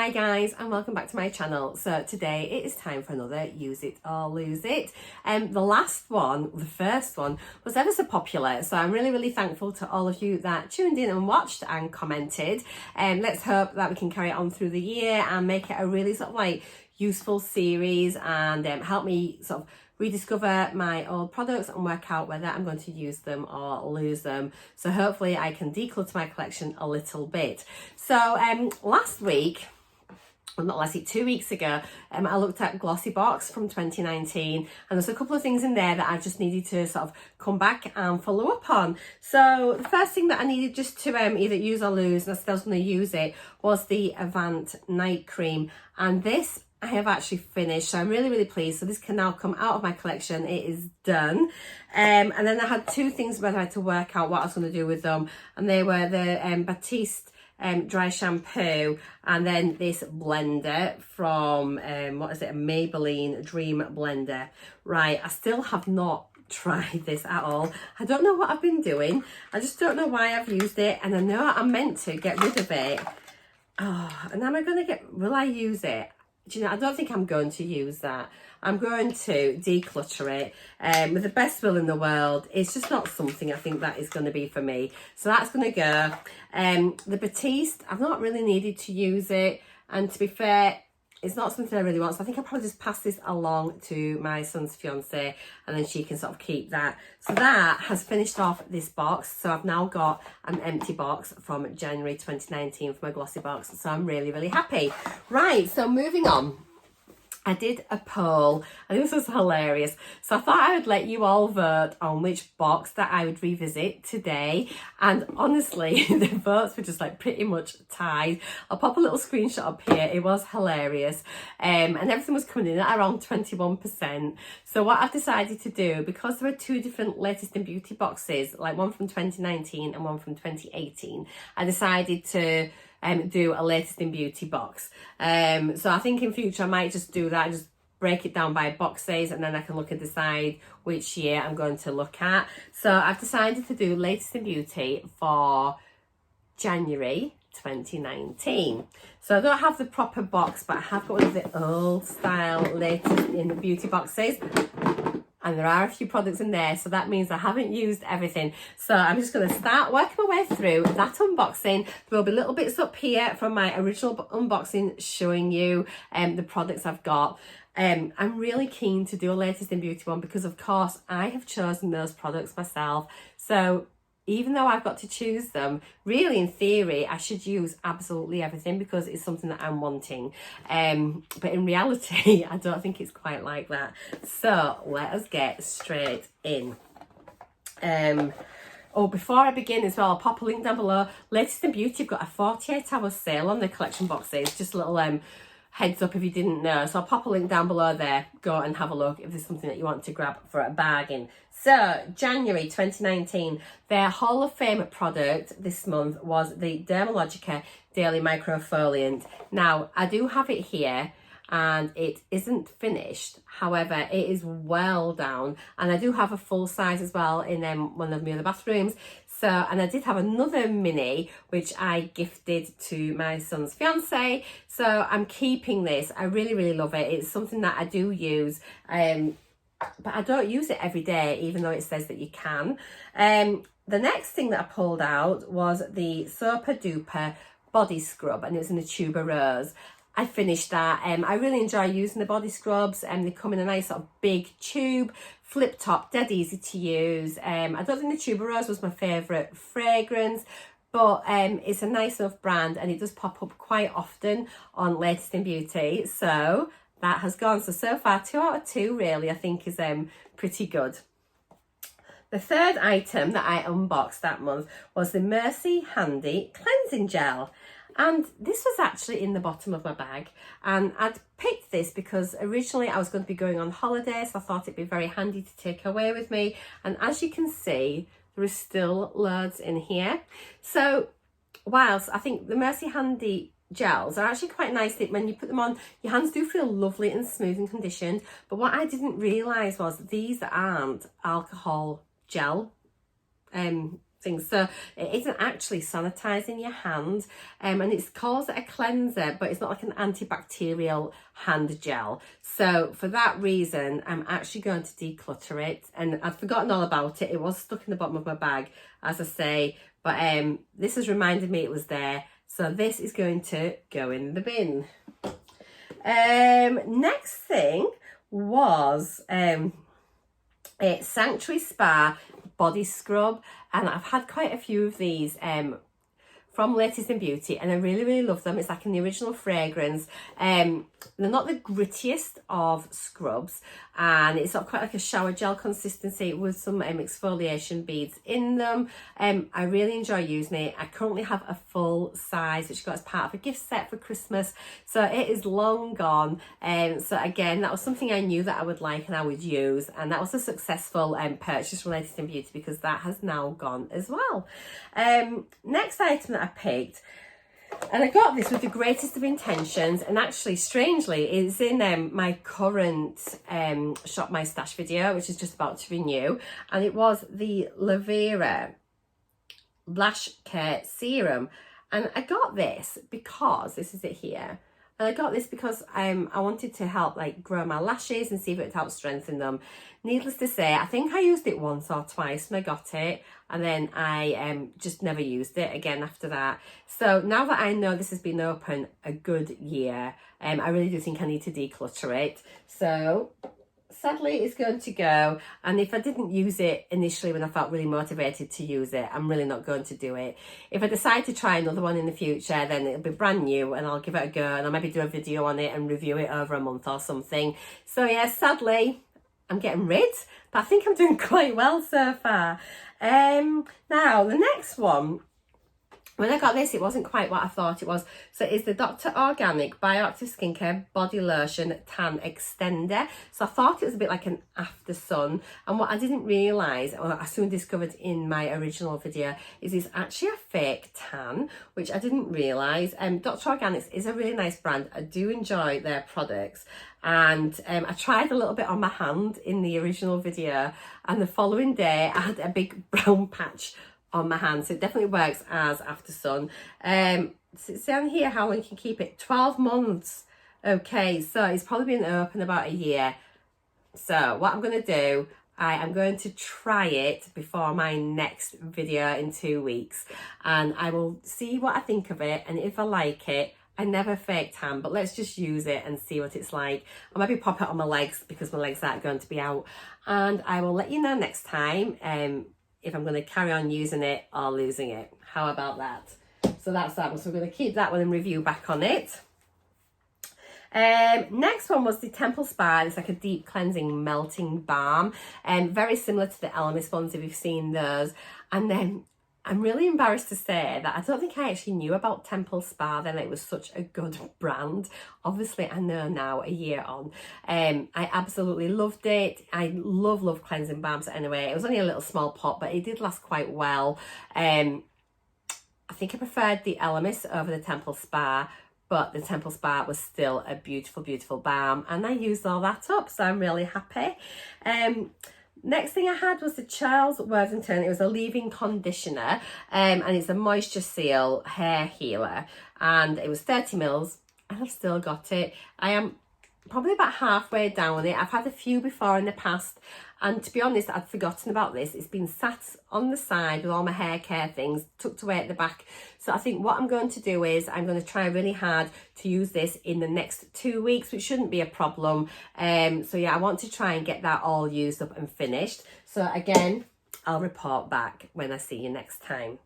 Hi guys, and welcome back to my channel. So today it is time for another use it or lose it. The first one was ever so popular, so I'm really thankful to all of you that tuned in and watched and commented. Let's hope that we can carry it on through the year and make it a really sort of like useful series and help me sort of rediscover my old products and work out whether I'm going to use them or lose them. So hopefully I can declutter my collection a little bit. So two weeks ago, I looked at Glossy Box from 2019, and there's a couple of things in there that I just needed to sort of come back and follow up on. So the first thing that I needed just to either use or lose, and I still was going to use it, was the Avant Night Cream. And this I have actually finished, so I'm really pleased. So this can now come out of my collection. It is done. And then I had two things whether I had to work out what I was going to do with them, and they were the Batiste dry shampoo, and then this blender from a Maybelline Dream Blender. Right, I still have not tried this at all. I don't know what I've been doing. I just don't know why I've used it, and I know I'm meant to get rid of it. Will I use it? Do you know, I don't think I'm going to use that. I'm going to declutter it with the best will in the world. It's just not something I think that is going to be for me. So that's going to go. The Batiste, I've not really needed to use it. And to be fair, it's not something I really want. So I think I'll probably just pass this along to my son's fiance, and then she can sort of keep that. So that has finished off this box. So I've now got an empty box from January 2019 for my Glossy Box. So I'm really happy. Right, so moving on. I did a poll, and this was hilarious. So I thought I would let you all vote on which box that I would revisit today. And honestly, the votes were just like pretty much tied. I'll pop a little screenshot up here. It was hilarious. And everything was coming in at around 21%. So what I've decided to do, because there are two different latest in beauty boxes, like one from 2019 and one from 2018, I decided to do a latest in beauty box. So I think in future I might just do that, just break it down by boxes, and then I can look and decide which year I'm going to look at. So I've decided to do latest in beauty for January 2019. So I don't have the proper box, but I have got one of the old style latest in beauty boxes. And there are a few products in there, so that means I haven't used everything. So I'm just going to start working my way through that unboxing. There will be little bits up here from my original unboxing showing you the products I've got. I'm really keen to do a latest in beauty one because, of course, I have chosen those products myself. So even though I've got to choose them, really in theory I should use absolutely everything because it's something that I'm wanting. But in reality I don't think it's quite like that. So let us get straight in. Before I begin as well, I'll pop a link down below. Latest in Beauty have got a 48-hour sale on their collection boxes. Just a little heads up if you didn't know. So I'll pop a link down below there. Go and have a look if there's something that you want to grab for a bargain. So January 2019, their Hall of Fame product this month was the Dermalogica Daily Microfoliant. Now I do have it here and it isn't finished. However, it is well down, and I do have a full size as well in one of my other bathrooms. So, and I did have another mini which I gifted to my son's fiance. So I'm keeping this. I really love it. It's something that I do use, but I don't use it every day, even though it says that you can. The next thing that I pulled out was the Super Duper body scrub, and it was in the Tuber Rose. I finished that. I really enjoy using the body scrubs, and they come in a nice sort of big tube, flip top, dead easy to use. I don't think the Tuber Rose was my favourite fragrance, but it's a nice enough brand, and it does pop up quite often on Latest in Beauty. So that has gone. So far 2 out of 2 really I think is pretty good. The third item that I unboxed that month was the Mercy Handy Cleansing Gel. And this was actually in the bottom of my bag, and I'd picked this because originally I was going to be going on holiday, so I thought it'd be very handy to take away with me. And as you can see, there is still loads in here. So whilst I think the Mercy Handy gels are actually quite nice, that when you put them on, your hands do feel lovely and smooth and conditioned. But what I didn't realise was these aren't alcohol gel things. So it isn't actually sanitizing your hand, and it calls it a cleanser, but it's not like an antibacterial hand gel. So for that reason, I'm actually going to declutter it, and I'd forgotten all about it. It was stuck in the bottom of my bag, as I say, but this has reminded me it was there. So this is going to go in the bin. Next thing was a Sanctuary Spa body scrub, and I've had quite a few of these from Latest in Beauty, and I really love them. It's like in the original fragrance. They're not the grittiest of scrubs, and it's got quite like a shower gel consistency with some exfoliation beads in them. I really enjoy using it. I currently have a full size which I got as part of a gift set for Christmas, so it is long gone. So again, that was something I knew that I would like and I would use, and that was a successful purchase from Latest in Beauty, because that has now gone as well. Next item that I picked, and I got this with the greatest of intentions, and actually strangely it's in my current Shop My Stash video, which is just about to renew, and it was the Lavera Lash Care Serum. And I got this because, this is it here, and I got this because I wanted to help like grow my lashes and see if it would help strengthen them. Needless to say, I think I used it once or twice when I got it, and then I just never used it again after that. So now that I know this has been open a good year, I really do think I need to declutter it. So sadly it's going to go, and if I didn't use it initially when I felt really motivated to use it, I'm really not going to do it. If I decide to try another one in the future, then it'll be brand new and I'll give it a go, and I'll maybe do a video on it and review it over a month or something. So yeah, sadly I'm getting rid, but I think I'm doing quite well so far. Now the next one, when I got this, it wasn't quite what I thought it was. So it's the Dr. Organic Bioactive Skincare Body Lotion Tan Extender. So I thought it was a bit like an after sun. And what I didn't realise, or I soon discovered in my original video, is it's actually a fake tan, which I didn't realise. Dr. Organics is a really nice brand. I do enjoy their products. And I tried a little bit on my hand in the original video, and the following day I had a big brown patch on my hand. So it definitely works as after sun. So it's down here how long you can keep it, 12 months. Okay, so it's probably been open about a year. So what I'm going to do, I am going to try it before my next video in 2 weeks, and I will see what I think of it, and if I like it. I never fake tan, but let's just use it and see what it's like. I'll maybe pop it on my legs because my legs aren't going to be out, and I will let you know next time if I'm going to carry on using it or losing it. How about that? So that's that one. So we're going to keep that one and review back on it. Next one was the Temple Spa. It's like a deep cleansing melting balm, very similar to the Elemis ones if you've seen those. And then I'm really embarrassed to say that I don't think I actually knew about Temple Spa then. It was such a good brand. Obviously I know now, a year on. I absolutely loved it. I love cleansing balms anyway. It was only a little small pot, but it did last quite well. I think I preferred the Elemis over the Temple Spa, but the Temple Spa was still a beautiful balm, and I used all that up, so I'm really happy. Next thing I had was the Charles Worthington. It was a leave-in conditioner, and it's a moisture seal hair healer, and it was 30 mils, and I've still got it. I am probably about halfway down it. I've had a few before in the past, and to be honest, I'd forgotten about this. It's been sat on the side with all my hair care things tucked away at the back. So I think what I'm going to do is I'm going to try really hard to use this in the next 2 weeks, which shouldn't be a problem. So yeah, I want to try and get that all used up and finished. So again, I'll report back when I see you next time.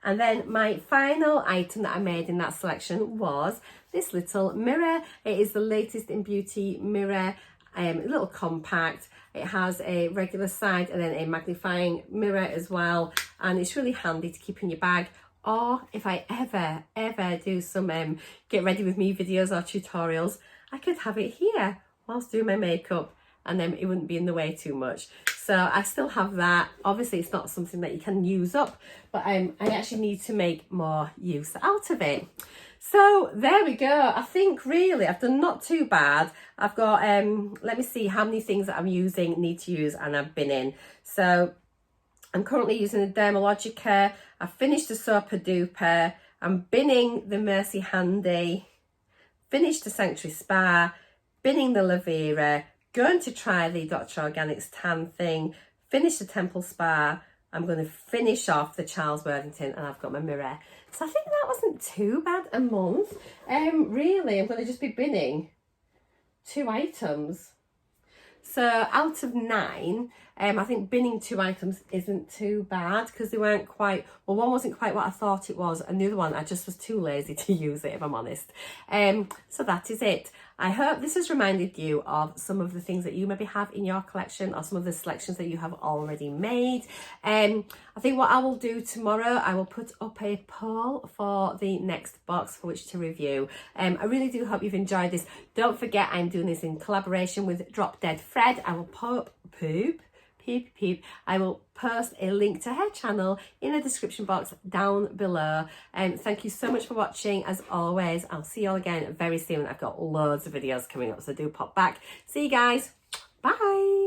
And then my final item that I made in that selection was this little mirror. It is the Latest in Beauty mirror, a little compact. It has a regular side and then a magnifying mirror as well, and it's really handy to keep in your bag. Or if I ever do some get ready with me videos or tutorials, I could have it here whilst doing my makeup, and then it wouldn't be in the way too much. So I still have that. Obviously it's not something that you can use up, but I actually need to make more use out of it. So there we go. I think really I've done not too bad. I've got, let me see how many things that I'm using, need to use, and I've been in. So I'm currently using the Dermalogica. I finished the Super Duper. I'm binning the Mercy Handy. Finished the Sanctuary Spa. Binning the Lavera. Going to try the Dr. Organics tan thing. Finish the Temple Spa. I'm going to finish off the Charles Worthington, and I've got my mirror. So I think that wasn't too bad a month. Really, I'm going to just be binning 2 items. So out of 9, I think binning 2 items isn't too bad, because they weren't quite, well, one wasn't quite what I thought it was, and the other one I just was too lazy to use it, if I'm honest. So that is it. I hope this has reminded you of some of the things that you maybe have in your collection, or some of the selections that you have already made. I think what I will do tomorrow, I will put up a poll for the next box for which to review. I really do hope you've enjoyed this. Don't forget, I'm doing this in collaboration with Drop Dead Fred. I will I will post a link to her channel in the description box down below. Thank you so much for watching. As always, I'll see you all again very soon. I've got loads of videos coming up, so do pop back. See you guys. Bye.